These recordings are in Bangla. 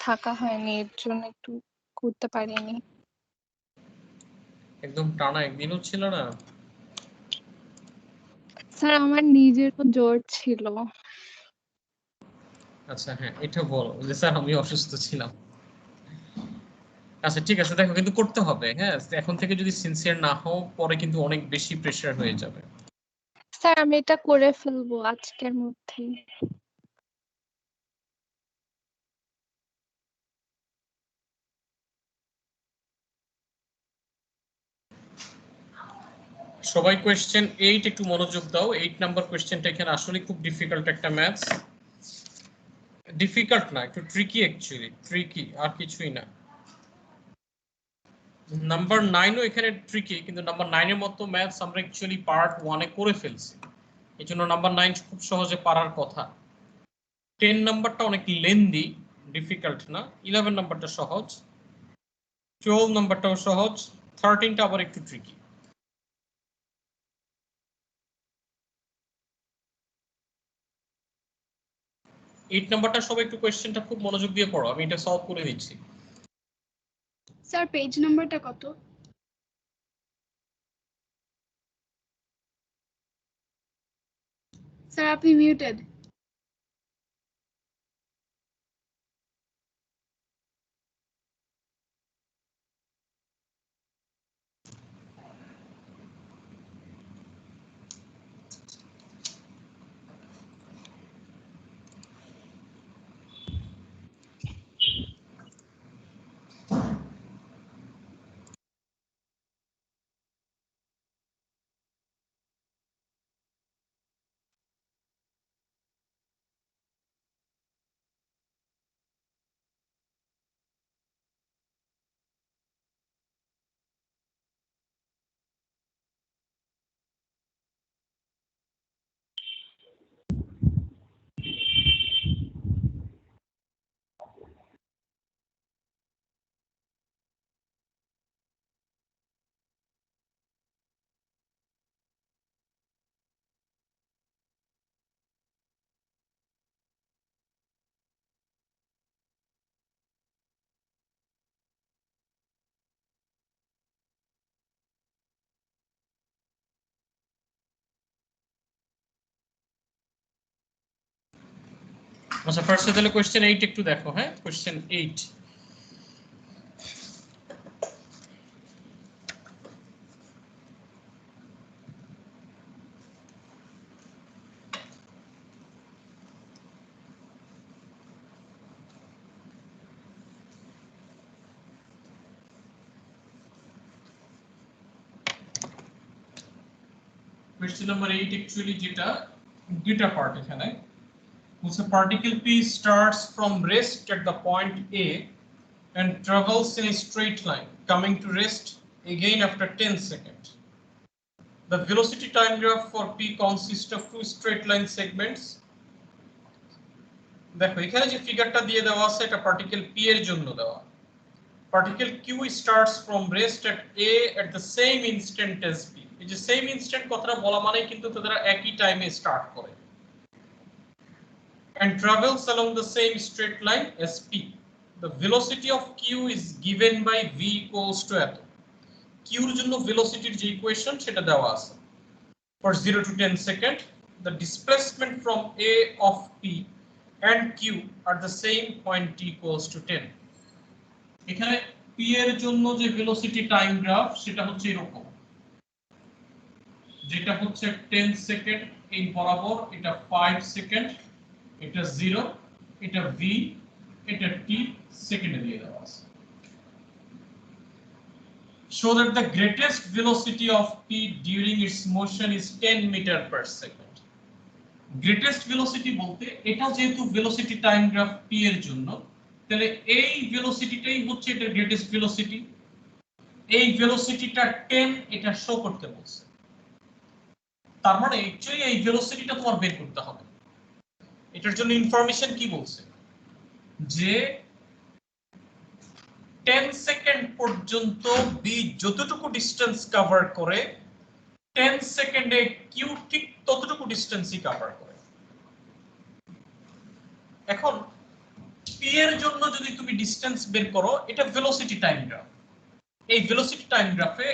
থাকা হয়নি, এর জন্য একটু করতে পারিনি। একদম টানা একদিনও ছিল না? স্যার আমার নিজেরও জ্বর ছিল। আচ্ছা হ্যাঁ, এটা বলো যে স্যার আমি অসুস্থ ছিলাম। আচ্ছা ঠিক আছে, দেখো কিন্তু করতে হবে, হ্যাঁ এখন থেকে যদি সিনসিয়ার না হও পরে কিন্তু অনেক বেশি প্রেসার হয়ে যাবে। স্যার আমি এটা করে ফেলবো আজকের মধ্যেই। সবাই কোয়েশ্চেন 8 একটু মনোযোগ দাও। 8 নাম্বার কোয়েশ্চেনটা এখানে আসলে খুব ডিফিকাল্ট একটা ম্যাথস। ডিফিকাল্ট না, একটু ট্রিকি অ্যাকচুয়ালি, ট্রিকি আর কিছুই না। নাম্বার 9ও এখানে ট্রিকি, কিন্তু নাম্বার 9 এর মতো ম্যাথস আমরা অ্যাকচুয়ালি পার্ট 1 এ করে ফেলছি, এই জন্য নাম্বার 9 খুব সহজে পারার কথা। 10 নাম্বারটা অনেক লেন্দি, ডিফিকাল্ট না। 11 নাম্বারটা সহজ, 12 নাম্বারটাও সহজ, 13টা আবার একটু ট্রিকি। এইট নাম্বারটা সবাই একটু কোয়েশ্চেনটা খুব মনোযোগ দিয়ে পড়ো, আমি এটা সলভ করে দিচ্ছি। স্যার পেজ নাম্বারটা কত? স্যার আপনি মিউটেড। আচ্ছা ফার্স্টে তাহলে কোয়েশ্চেন 8 একটু দেখো, হ্যাঁ কোয়েশ্চেন 8। কোয়েশ্চেন নাম্বার 8 অ্যাকচুয়ালি যেটা দুইটা পার্ট এখানে বলছে particle P starts from rest at the point A and travels in a straight line coming to rest again after 10 seconds. The velocity time graph for P consists of two straight line segments. দেখো এখানে যে ফিগারটা দিয়ে দেওয়া আছে এটা পার্টিকেল P এর জন্য দেওয়া। Particle Q starts from rest at A at the same instant as P. এই যে সেম ইনস্ট্যান্ট কথাটা বলা মানে কিন্তু তারা একই টাইমে স্টার্ট করে and travels along the same straight line as P. The velocity of Q is given by V equals to এত। Q এর জন্য ভেলোসিটির যে ইকুয়েশন সেটা দেওয়া আছে। For 0 to 10 second, the displacement from A of P and Q are the same point T equals to 10. এখানে P এর জন্য যে ভেলোসিটি টাইম গ্রাফ সেটা হচ্ছে এরকম, যেটা হচ্ছে 10 সেকেন্ড এই বরাবর, এটা 5 সেকেন্ড, এটা 0, এটা v, এটা t সেকেন্ডে দিয়ে দেওয়া আছে। Show that the greatest velocity of P during its motion is 10 meter per second. Greatest velocity বলতে এটা যেহেতু ভেলোসিটি টাইম গ্রাফ P এর জন্য, তাহলে এই ভেলোসিটিটাই হচ্ছে এটা গ্রেটেস্ট ভেলোসিটি। এই ভেলোসিটিটা 10 এটা শো করতে বলছে, তার মানে অ্যাকচুয়ালি এই ভেলোসিটিটা তোমার বের করতে হবে। এটার জন্য ইনফরমেশন কি বলছে যে 10 সেকেন্ড পর্যন্ত বি যতটুকু ডিসটেন্স কভার করে 10 সেকেন্ডে কিউ ঠিক ততটুকু ডিসটেন্সই কভার করে। এখন p এর জন্য যদি তুমি ডিসটেন্স বের করো, এটা ভেলোসিটি টাইম গ্রাফ। এই ভেলোসিটি টাইম গ্রাফে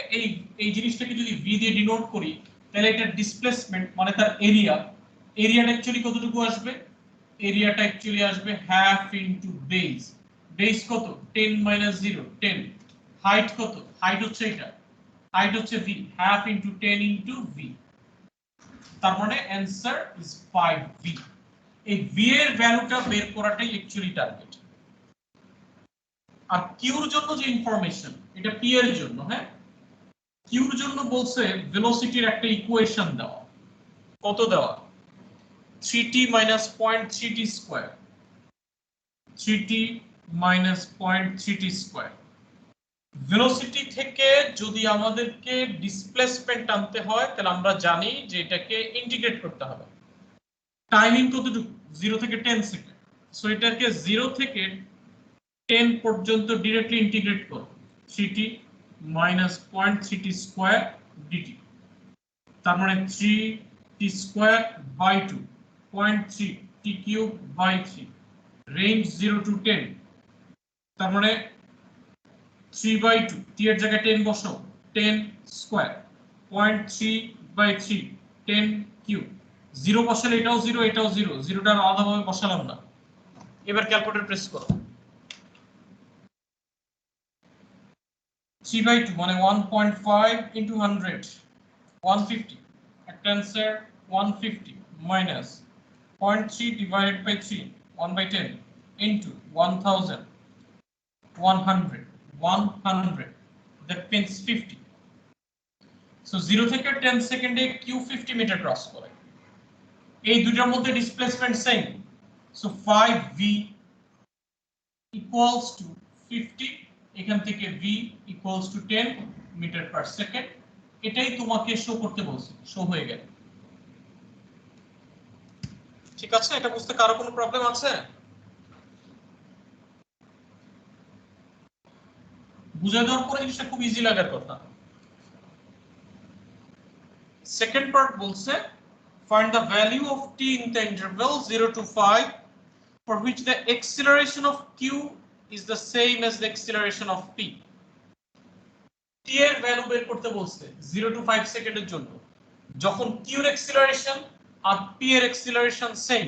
এই জিনিসটাকে যদি v দিয়ে ডিনোট করি, তাহলে এটা ডিসপ্লেসমেন্ট মানে তার এরিয়াটা অ্যাকচুয়ালি কতটুকু আসবে? এরিয়াটা অ্যাকচুয়ালি আসবে হাফ ইনটু বেস। বেস কত? 10 - 0 10। হাইট কত? হাইট হচ্ছে এটা, হাইট হচ্ছে v, half into 10 into v। তার মানে অ্যানসার ইজ 5v। এই v এর ভ্যালুটা বের করাটাই অ্যাকচুয়ালি টার্গেট। আর কিউর জন্য যে ইনফরমেশন, এটা p এর জন্য, হ্যাঁ কিউর জন্য বলছে ভেলোসিটির একটা ইকুয়েশন দেওয়া। কত দেওয়া? 3t - 0.3t square, 3t - 0.3t square. Velocity থেকে যদি আমাদেরকে ডিসপ্লেসমেন্ট আনতে হয়, তাহলে আমরা জানি যে এটাকে ইন্টিগ্রেট করতে হবে। টাইমিং কতটুকু? 0 থেকে 10 সেকেন্ড। সো এটাকে 0 থেকে 10 পর্যন্ত ডিরেক্টলি ইন্টিগ্রেট করো, 3t - 0.3t স্কয়ার dt। তার মানে 3t square by 2 0.3 t cube by 3, range 0 to 10। তার মানে 3/2, t এর জায়গায় 10 বসাও, 10 স্কয়ার 0.3/3 10 কিউব। 0 বসালে এটাও 0 এটাও 0, 0টা আলাদাভাবে বসালাম না। এবার ক্যালকুলেটর প্রেস করো। 3/2 মানে 1.5 into 100 150, একটা answer 150 minus 0.3 divided by 3 1/10 into 1000 100 that means 50. So 0 থেকে 10 সেকেন্ডে q 50 মিটার ক্রস করে। এই দুটোর মধ্যে displacement same, so 5v equals to 50। এখান থেকে v equals to 10 metre per second. এটাই তোমাকে শো করতে বলছি, শো হয়ে গেল। ঠিক আছে, এটা বুঝতে কারো কোনো প্রবলেম আছে? বুঝাই দেওয়ার পরে জিনিসটা খুব ইজি লাগার কথা। সেকেন্ড পার্ট বলছে find the value of t in the interval 0 to 5 for which the acceleration of q is the same as the acceleration of p। t এর ভ্যালু বের করতে বলছে 0 to 5 সেকেন্ডের জন্য, যখন q এর অ্যাক্সিলারেশন আর p এর অ্যাক্সিলারেশন সেম।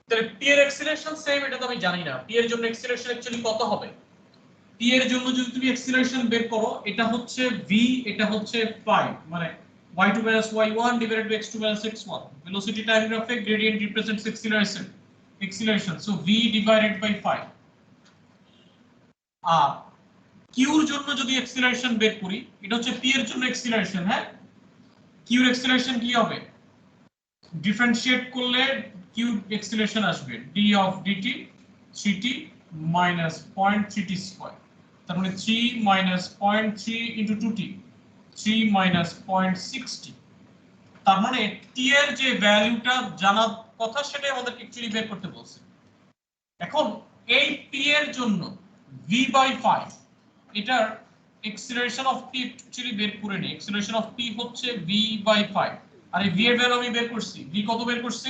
তাহলে p এর অ্যাক্সিলারেশন সেম, এটা তো আমি জানি না। p এর জন্য অ্যাক্সিলারেশন অ্যাকচুয়ালি কত হবে? p এর জন্য যদি তুমি অ্যাক্সিলারেশন বের করো, এটা হচ্ছে v, এটা হচ্ছে 5, মানে y2 minus y1 divided by x2 minus x1। velocity time graph gradient represents acceleration, so v divided by 5। R q এর জন্য যদি অ্যাক্সিলারেশন বের করি, এটা হচ্ছে p এর জন্য অ্যাক্সিলারেশন, হ্যাঁ q এর অ্যাক্সিলারেশন কি হবে? ডিফারেন্সিয়েট করলে q অ্যাক্সিলারেশন আসবে d of dt 3t minus 0.3t square. তার মানে 3 minus 0.3 into 2t, 3 minus 0.6t। তার মানে t এর যে ভ্যালুটা জানার কথা, সেটাই আমাদেরকে অ্যাকচুয়ালি বের করতে বলছে। এখন এই p এর জন্য v by 5, এটার acceleration of p অ্যাকচুয়ালি বের করে নি। acceleration of p হচ্ছে v by 5, আর এই v এর ভ্যালু আমি বের করছি। v কত বের করছি?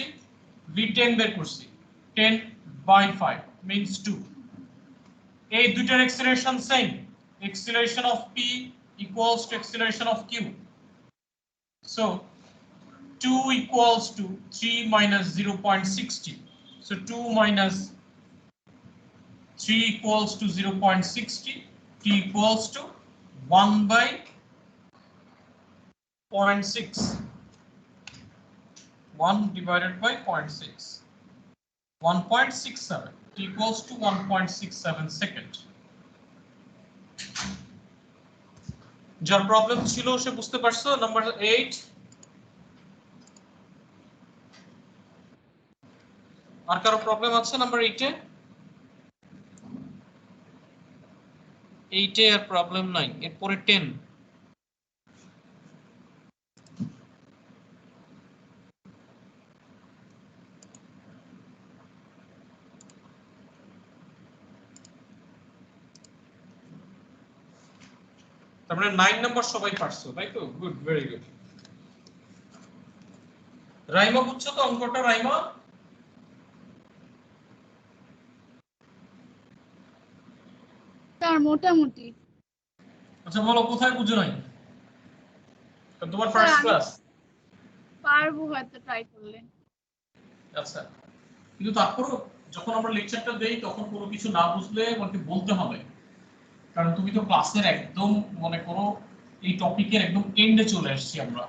v 10 বের করছি। 10 by 5 means 2। এই দুইটার acceleration same, acceleration of p equals to acceleration of q, so 2 equals to 3 minus 0.60, so 2 minus 3 equals to 0.60, t equals to 1 by 0.6, 1 divided by 0.6, 1.67, t equals to 1.67 second। যার প্রবলেম ছিল সে বুঝতে পারছো। নাম্বার 8, আর কারো প্রবলেম আছে নাম্বার 8 এ? 8 এ আর প্রবলেম নাই। এরপরে 10। তার মানে 9 নাম্বার সবাই পারছো, তাই তো? Good, very good. রাইমা বুঝছো তো অঙ্কটা? রাইমা স্যার মোটামুটি। আচ্ছা বলো কোথায় বুঝো নাই? তোমার স্যার ফার্স্ট আমি ক্লাস। পারবো হয়তো ট্রাই করলে। আচ্ছা কিন্তু তারপরও যখন আমরা লেকচারটা দেই তখন কোনো কিছু না বুঝলে আমাকে বলতে হবে, কারণ তুমি তো ক্লাসের একদম মনে করো এই টপিকের একদম এন্ডে চলে আসছি আমরা।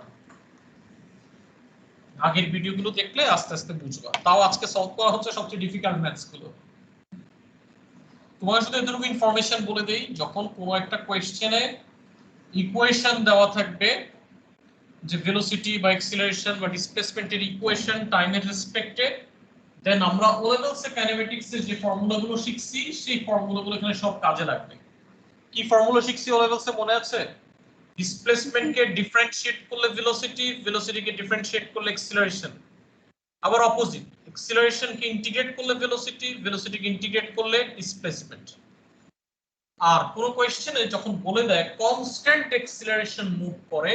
আগের ভিডিওগুলো দেখলে আস্তে আস্তে বুঝবা। তাও আজকে সলভ করা হচ্ছে সবচেয়ে ডিফিকাল্ট ম্যাথস গুলো। তোমার শুধু এতটুকু ইনফরমেশন বলে দেই, যখন কোনো একটা কোয়েশ্চেনে ইকুয়েশন দেওয়া থাকবে যে ভেলোসিটি বা অ্যাক্সিলারেশন বা ডিসপ্লেসমেন্টের ইকুয়েশন টাইমের রেসপেক্টে, দেন আমরা ও লেভেলসে কাইনেমেটিক্সে যে ফর্মুলাগুলো শিখছি সেই ফর্মুলাগুলো এখানে সব কাজে লাগবে। কি ফর্মুলা শিখছি ও লেভেলসে মনে আছে? ডিসপ্লেসমেন্টকে ডিফারেন্সিয়েট করলে ভেলোসিটি, ভেলোসিটিকে ডিফারেন্সিয়েট করলে অ্যাক্সিলারেশন, আবার অপোজিট অ্যাক্সিলারেশনকে ইন্টিগ্রেট করলে ভেলোসিটি, ভেলোসিটিকে ইন্টিগ্রেট করলে ডিসপ্লেসমেন্ট। আর কোন কোশ্চেনে যখন বলে দেয় কনস্ট্যান্ট অ্যাক্সিলারেশন মুভ করে,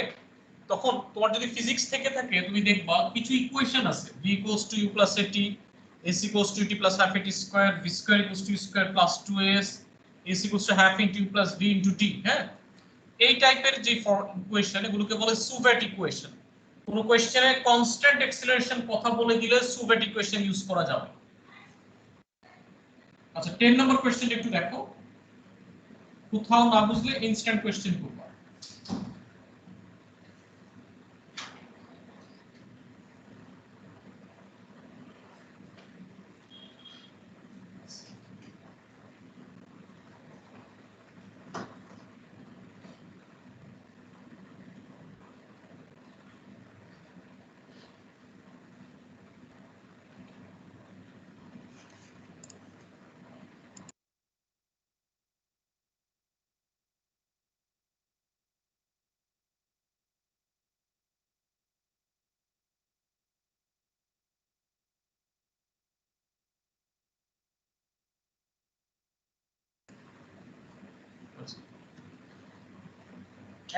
তখন তোমার যদি ফিজিক্স থেকে থাকে তুমি দেখবা কিছু ইকুয়েশন আছে v = u + at, ac = t + half at square, v square = u square plus 2as, ac = half into u plus v into t। হ্যাঁ, এই টাইপের যে ইকুয়েশন এগুলোকে বলে সুভেট ইকুয়েশন। কোন কোশ্চেনে কনস্ট্যান্ট অ্যাক্সিলারেশন কথা বলে দিলে সুভেট ইকুয়েশন ইউজ করা যাবে। আচ্ছা 10 নম্বর কোশ্চেনটা একটু দেখো, কোথাও না বুঝলে ইনস্ট্যান্ট কোশ্চেন করবা।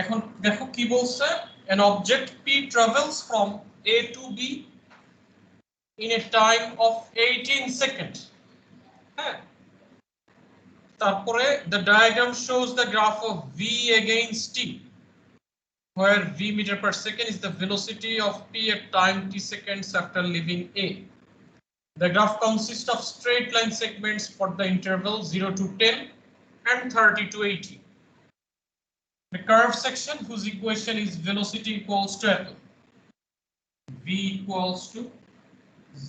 এখন দেখো কি বলছে, an object p travels from a to b in a time of 18 seconds। হ্যাঁ, তারপরে the diagram shows the graph of v against t, where v meter per second is the velocity of p at time t seconds after leaving a. The graph consists of straight line segments for the interval 0 to 10 and 30 to 80. The curved section whose equation is velocity equals to v equals to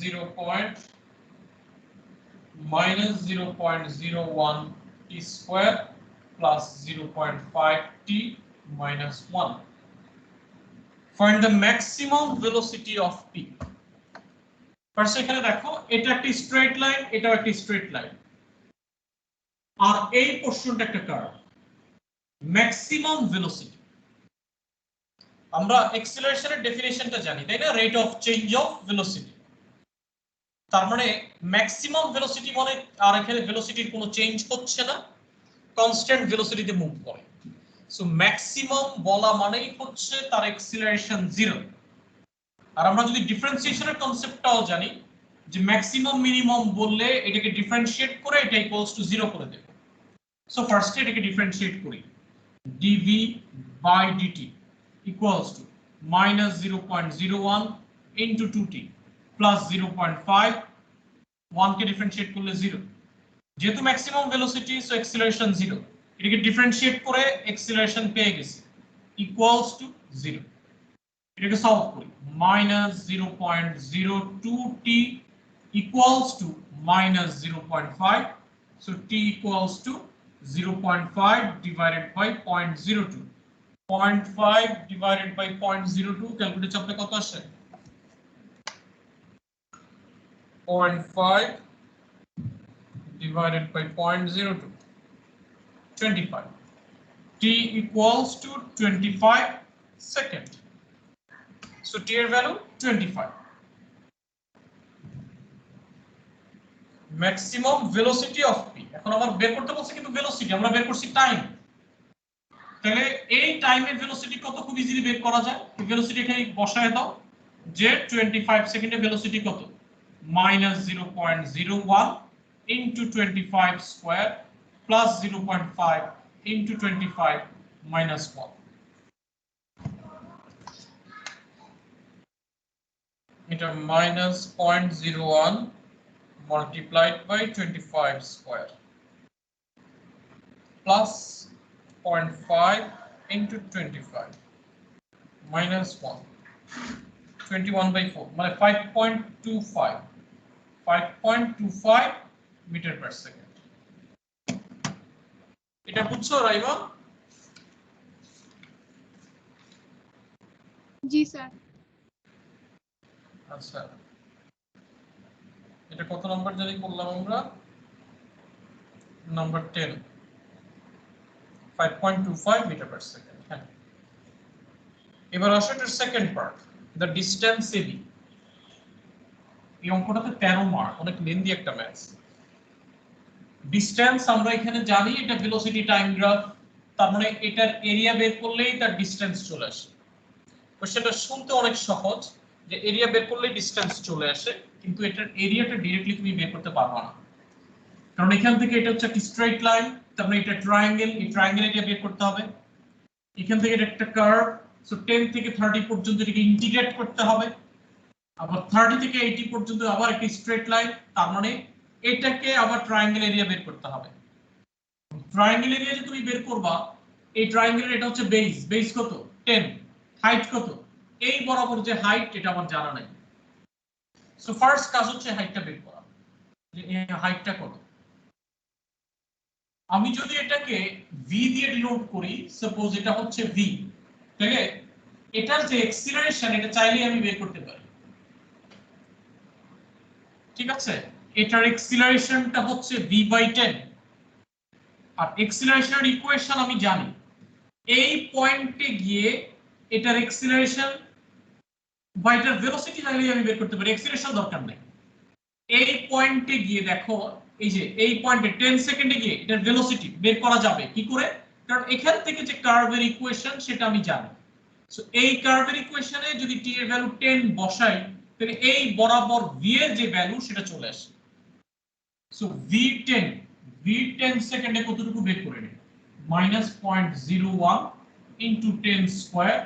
0.01 t square plus 0.5 t minus 1. Find the maximum velocity of p. First এখানে দেখো এটা একটা স্ট্রেট লাইন, এটা একটা স্ট্রেট লাইন, আর এই পোরশনটা একটা কার্ভ। ম্যাক্সিমাম ভেলোসিটি, আমরা অ্যাক্সিলারেশনের ডেফিনিশনটা জানি তাই না, rate of change of velocity. তার মানে ম্যাক্সিমাম ভেলোসিটি মানে আর এখানে ভেলোসিটির কোনো চেঞ্জ হচ্ছে না, কনস্ট্যান্ট ভেলোসিটিতে মুভ করে। সো ম্যাক্সিমাম বলা মানেই হচ্ছে তার অ্যাক্সিলারেশন 0। আর আমরা যদি ডিফারেন্সিয়েশনের কনসেপ্টটাও জানি যে ম্যাক্সিমাম মিনিমাম বললে এটাকে ডিফারেন্সিয়েট করে এটা ইকুয়ালস টু 0 করে দেব। সো ফার্স্টে এটাকে ডিফারেন্সিয়েট করি, dv by dt equals to minus 0.01 into 2t plus 0.5, 1 K differentiate করলে 0, যেহেতু ম্যাক্সিমাম ভেলোসিটি সো অ্যাক্সিলারেশন 0, এটাকে ডিফারেন্সিয়েট করে অ্যাক্সিলারেশন পেয়ে গেছি ইকুয়ালস টু 0। এটাকে সলভ করি, minus 0.02t equals to minus 0.5, so t equals to 0.5 divided by 0.02, 0.5 divided by 0.02 calculator চাপলে কত আসে? 0.5 divided by 0.02, 25. T equals to 25 second. So t এর value 25। Maximum velocity of p, এখন আমার বের করতে বলছে কিন্তু ভেলোসিটি, আমরা বের করছি টাইম। তাহলে এই টাইমের ভেলোসিটি কত খুব ইজিলি বের করা যায়, এই ভেলোসিটি এখানে বসায় দাও যে 25 সেকেন্ডে ভেলোসিটি কত, -0.01 into 25 square plus 0.5 into 25 minus 1. এটা minus 0.01 multiplied by 25 square plus 0.5 into 25 minus 1. 21 by 4 মানে 5.25 মিটার পার সেকেন্ড। এটা বুঝছো রাইমা? জি স্যার। আচ্ছা, এটা কত নাম্বার জানি করলাম আমরা? Number 10, 5.25 metre per second. হ্যাঁ, এবার আসো এটার second part, the distance AB. এই অঙ্কটাতে 13 মার্ক, অনেক লেন্দি একটা ম্যাথস। ডিসটেন্স আমরা এখানে জানি এটা ভেলোসিটি টাইম গ্রাফ, তার মানে এটার এরিয়া বের করলেই তার ডিসটেন্স চলে আসে। কোশ্চেনটা শুনতে অনেক সহজ যে এরিয়া বের করলেই ডিসটেন্স চলে আসে, কিন্তু এটার এরিয়াটা ডাইরেক্টলি তুমি বের করতে পারবে না, কারণ এখান থেকে এটা হচ্ছে একটা স্ট্রেট লাইন, তার মানে এটা ট্রায়াঙ্গেল, এই ট্রায়াঙ্গেল এটা বের করতে হবে। এখান থেকে এটা একটা কার্ভ, সো 10 থেকে 30 পর্যন্ত এটাকে ইন্টিগ্রেট করতে হবে, আবার 30 থেকে 80 পর্যন্ত আবার একটা স্ট্রেট লাইন, তার মানে এটাকে আবার ট্রায়াঙ্গেল এরিয়া বের করতে হবে। ট্রায়াঙ্গেল এরিয়া যে তুমি বের করবা, এই ট্রায়াঙ্গেলের এটা হচ্ছে বেস, বেস কত 10, হাইট কত, এই বরাবর যে হাইট এটা আমার জানা নাই। সো ফার্স্ট কাজ হচ্ছে হাইটটা বের করা, যে এই হাইটটা কত। আমি যদি এটাকে v দিয়ে ডিনোট করি, সাপোজ এটা হচ্ছে v, তাহলে এটার যে এক্সিলারেশন এটা চাইলেই আমি বের করতে পারি, ঠিক আছে? এটার এক্সিলারেশনটা হচ্ছে v/10, আর এক্সিলারেশনের ইকুয়েশন আমি জানি। এই পয়েন্টে গিয়ে এটার এক্সিলারেশন বা এটার ভেলোসিটি চাইলেই আমি বের করতে পারি, এক্সিলারেশন দরকার নেই। এই পয়েন্টে গিয়ে দেখো, এই যে এই পয়েন্টে 10 সেকেন্ডে গিয়ে এটার ভেলোসিটি বের করা যাবে কি করে, কারণ এখান থেকে যে কার্ভের ইকুয়েশন সেটা আমি জানি। সো এই কার্ভের ইকুয়েশনে যদি t এর ভ্যালু 10 বসাই, তাহলে এই বরাবর v এর যে ভ্যালু সেটা চলে আসে। সো v10 সেকেন্ডে কতটুকু বের করে নিই, -0.01 into 10 square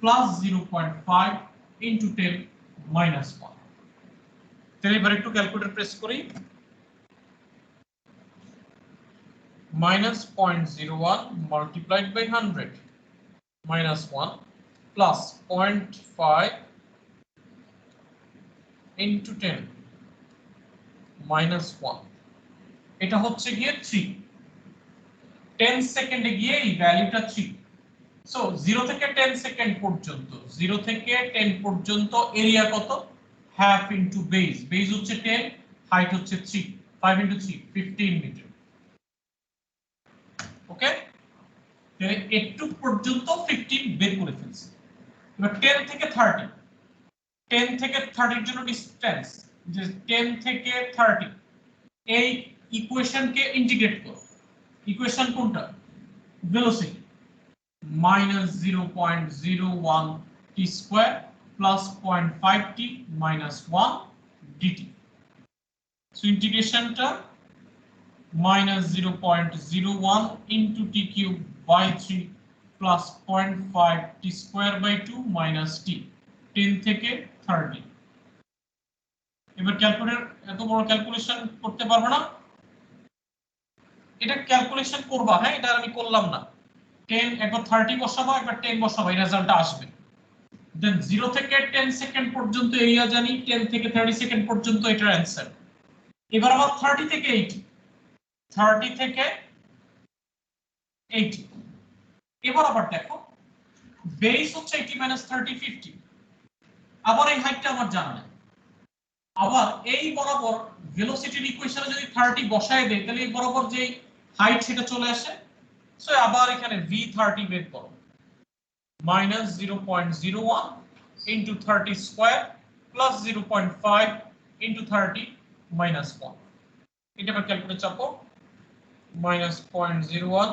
plus 0.5 into 10 minus 1। তাহলে এবার একটু ক্যালকুলেটর প্রেস করি। -0.01 multiplied by 100 minus 1 plus 0.5 into 10 minus 1, এটা হচ্ছে গিয়ে 3। 10 সেকেন্ডে গিয়ে এই ভ্যালুটা 3। সো 0 থেকে 10 সেকেন্ড পর্যন্ত, 0 থেকে 10 পর্যন্ত এরিয়া কত, হাফ ইনটু বেস, বেস হচ্ছে 10, হাইট হচ্ছে 3, 5 into 3 15 মিটার। ওকে, তাহলে একটু পর্যন্ত 15 বের করে ফেলছি। এবার 10 থেকে 30, 10 থেকে 30 এর জন্য ডিসটেন্স, যে 10 থেকে 30 এই ইকুয়েশনকে ইন্টিগ্রেট করো। ইকুয়েশন কোনটা, velocity, -0.01 t square plus 0.5 t minus 1 dt। So ইন্টিগ্রেশনটা -0.01 into t cube by 3 plus 0.5 t square by 2 minus t, 10 থেকে 30। এবার ক্যালকুলেটর, এত বড় ক্যালকুলেশন করতে পারবে না, এটা ক্যালকুলেশন করবা, হ্যাঁ এটা আমি করলাম না। 10 একবার 30 বসাবো, একবার 10 বসাবো, এই রেজাল্টটা আসবে। দেন 0 থেকে 10 সেকেন্ড পর্যন্ত এরিয়া জানি, 10 থেকে 30 সেকেন্ড পর্যন্ত এটার অ্যানসার। এবার আবার 30 থেকে 80, 30 থেকে 80। এবার আবার দেখো, বেস হচ্ছে 80 minus 30 50, আবার এই হাইটটা আমার জানা নেই। আবার এই বরাবর ভেলোসিটির ইকুয়েশনে যদি 30 বসায় দেই, তাহলে এই বরাবর যে হাইট সেটা চলে আসে। সো আবার এখানে v30 বের করো, -0.01 into 30 square plus 0.5 into 30 minus 1। এটা আবার ক্যালকুলেটর চাপো, -0.01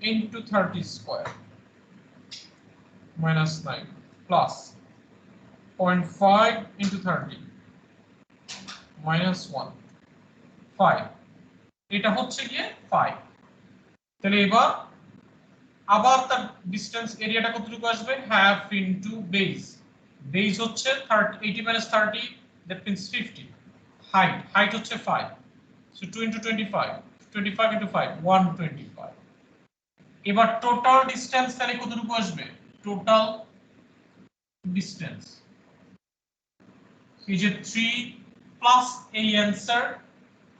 into 30 square minus 9 plus 0.5 into 30 minus 1, 5। এটা হচ্ছে গিয়ে 5। তাহলে এবার আবার তার ডিসটেন্স এরিয়াটা কতটুকু আসবে হাফ ইনটু বেস বেস হচ্ছে 80 - 30 দ্যাট মিন্স 50 হাইট হচ্ছে 5 সো 2 ইনটু 25 25 ইনটু 5 125 এবার টোটাল ডিসটেন্স তাহলে কতটুকু আসবে টোটাল ডিসটেন্স এই যে 3 প্লাস এই অ্যানসার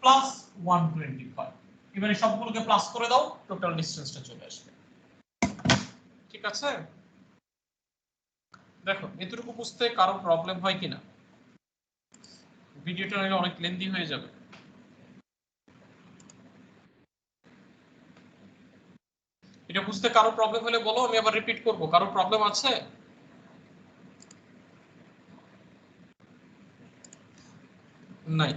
প্লাস 125 এবারে সবগুলোকে প্লাস করে দাও টোটাল ডিসটেন্সটা চলে আসবে ঠিক আছে দেখো এতটুকু বুঝতে কারো প্রবলেম হয় কিনা ভিডিওটা নিলে অনেক লেন্দি হয়ে যাবে এটা বুঝতে কারো প্রবলেম হলে বলো আমি আবার রিপিট করব কারো প্রবলেম আছে নাই